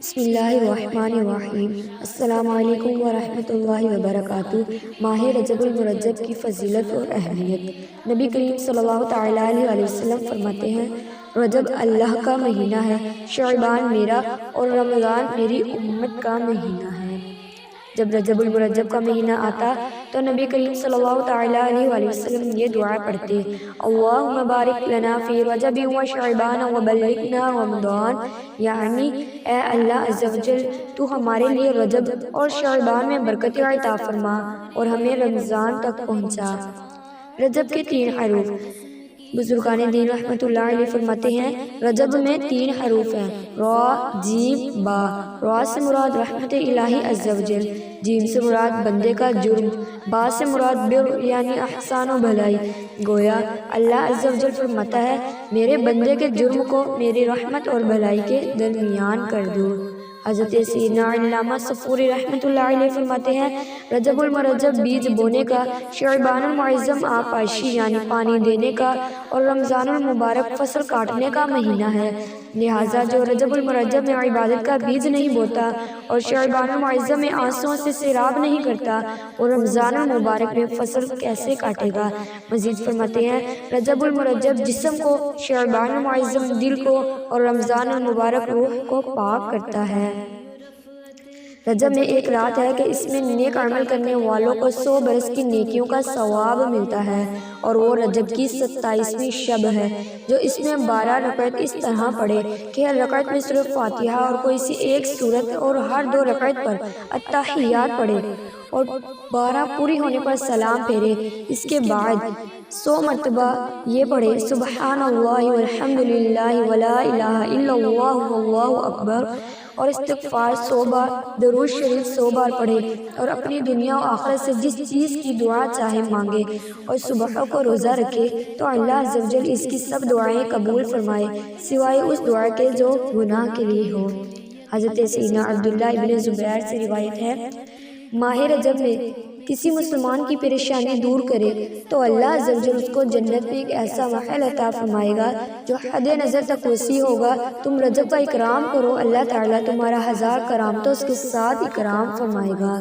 بسم اللہ الرحمن الرحیم۔ السلام علیکم ورحمۃ اللہ وبرکاتہ۔ ماہ رجب المرجب کی فضیلت اور اہمیت۔ نبی کریم صلی اللہ تعالیٰ علیہ وسلم فرماتے ہیں، رجب اللہ کا مہینہ ہے، شعبان میرا اور رمضان میری امت کا مہینہ ہے۔ جب رجب المرجب کا مہینہ آتا تو نبی کریم صلی اللہ تعالیٰ علیہ وسلم یہ دعا پڑھتے، اللہم بارک لنا فی رجب و شعبان و بلغنا رمضان، یعنی اے اللہ عز و جل تو ہمارے لیے رجب اور شعبان میں برکت عطا فرما اور ہمیں رمضان تک پہنچا۔ رجب کے 3 حروف۔ بزرگان دین رحمۃ اللہ علیہ فرماتے ہیں، رجب میں 3 حروف ہیں، را، جیم، با۔ را سے مراد رحمت الہی عز و جل، جیم سے مراد بندے کا جرم، با سے مراد بر یعنی احسان و بھلائی۔ گویا اللہ عز و جل فرماتا ہے، میرے بندے کے جرم کو میری رحمت اور بھلائی کے درمیان کر دو۔ حضرت سیدنا علامہ صفوری رحمۃ اللہ علیہ فرماتے ہیں، رجب المرجب بیج بونے کا، شعبان المعظم آبپاشی یعنی پانی دینے کا، اور رمضان المبارک فصل کاٹنے کا مہینہ ہے۔ لہٰذا جو رجب المرجب میں عبادت کا بیج نہیں بوتا اور شعبان المعظم میں آنسوؤں سے سیراب نہیں کرتا، وہ رمضان المبارک میں فصل کیسے کاٹے گا؟ مزید فرماتے ہیں، رجب المرجب جسم کو، شعبان المعظم دل کو اور رمضان المبارک روح کو پاک کرتا ہے۔ رجب میں ایک رات ہے کہ اس میں نیک عمل کرنے والوں کو 100 برس کی نیکیوں کا ثواب ملتا ہے، اور وہ رجب کی 27ویں شب ہے۔ جو اس میں 12 رکعت اس طرح پڑھے کہ ہر رکعت میں صرف فاتحہ اور کوئی سی ایک سورت، اور ہر 2 رکعت پر التحیات پڑھے اور 12 پوری ہونے پر سلام پھیرے۔ اس کے بعد 100 مرتبہ یہ پڑھے، سبحان اللہ والحمد للہ ولا الہ الا اللہ واللہ اکبر، اور استغفار 100 بار، درود شریف 100 بار پڑھے، اور اپنی دنیا و آخرت سے جس چیز کی دعا چاہے مانگے، اور صبح کو روزہ رکھے تو اللہ عز و جل اس کی سب دعائیں قبول فرمائے، سوائے اس دعا کے جو گناہ کے لیے ہو۔ حضرت سیدنا عبداللہ ابن زبیر سے روایت ہے، ماہ رجب میں کسی مسلمان کی پریشانی دور کرے تو اللہ عز و جل اس کو جنت میں ایک ایسا محل عطا فرمائے گا جو حد نظر تک وسیع ہوگا۔ تم رجب کا اکرام کرو، اللہ تعالیٰ تمہارا 1000 کرامتوں اس کے ساتھ اکرام فرمائے گا۔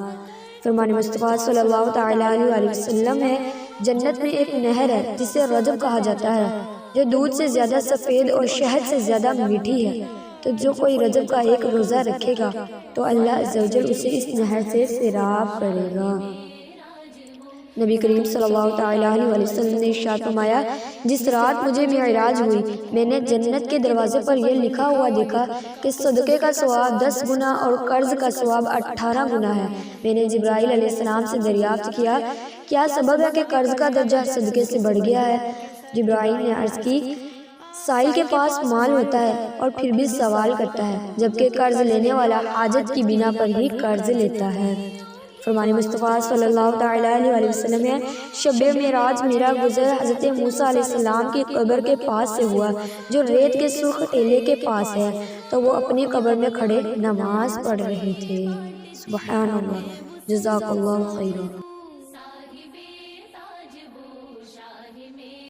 فرمان مصطفیٰ صلی اللہ تعالیٰ علیہ وسلم ہے، جنت میں ایک نہر ہے جسے رجب کہا جاتا ہے، جو دودھ سے زیادہ سفید اور شہد سے زیادہ میٹھی ہے۔ تو جو کوئی رجب کا ایک روزہ رکھے گا تو اللہ عز و جل اسے اس نہر سے سیراب کرے گا۔ نبی کریم صلی اللہ تعالیٰ علیہ وسلم نے ارشاد فرمایا، جس رات مجھے معراج ہوئی، میں نے جنت کے دروازے پر یہ لکھا ہوا دیکھا کہ صدقے کا ثواب 10 گنا اور قرض کا ثواب 18 گنا ہے۔ میں نے جبرائیل علیہ السلام سے دریافت کیا، کیا سبب ہے کہ قرض کا درجہ صدقے سے بڑھ گیا ہے؟ جبرائیل نے عرض کی، سائل کے پاس مال ہوتا ہے اور پھر بھی سوال کرتا ہے، جبکہ قرض لینے والا حاجت کی بنا پر ہی قرض لیتا ہے۔ فرمان مصطفیٰ صلی اللہ تعالیٰ علیہ وسلم ہے، شب معراج میرا گزر حضرت موسیٰ علیہ السلام کی قبر کے پاس سے ہوا جو ریت کے سرخ ٹیلے کے پاس ہے، تو وہ اپنی قبر میں کھڑے نماز پڑھ رہے تھے۔ سبحان اللہ، جزاک اللہ خیرا۔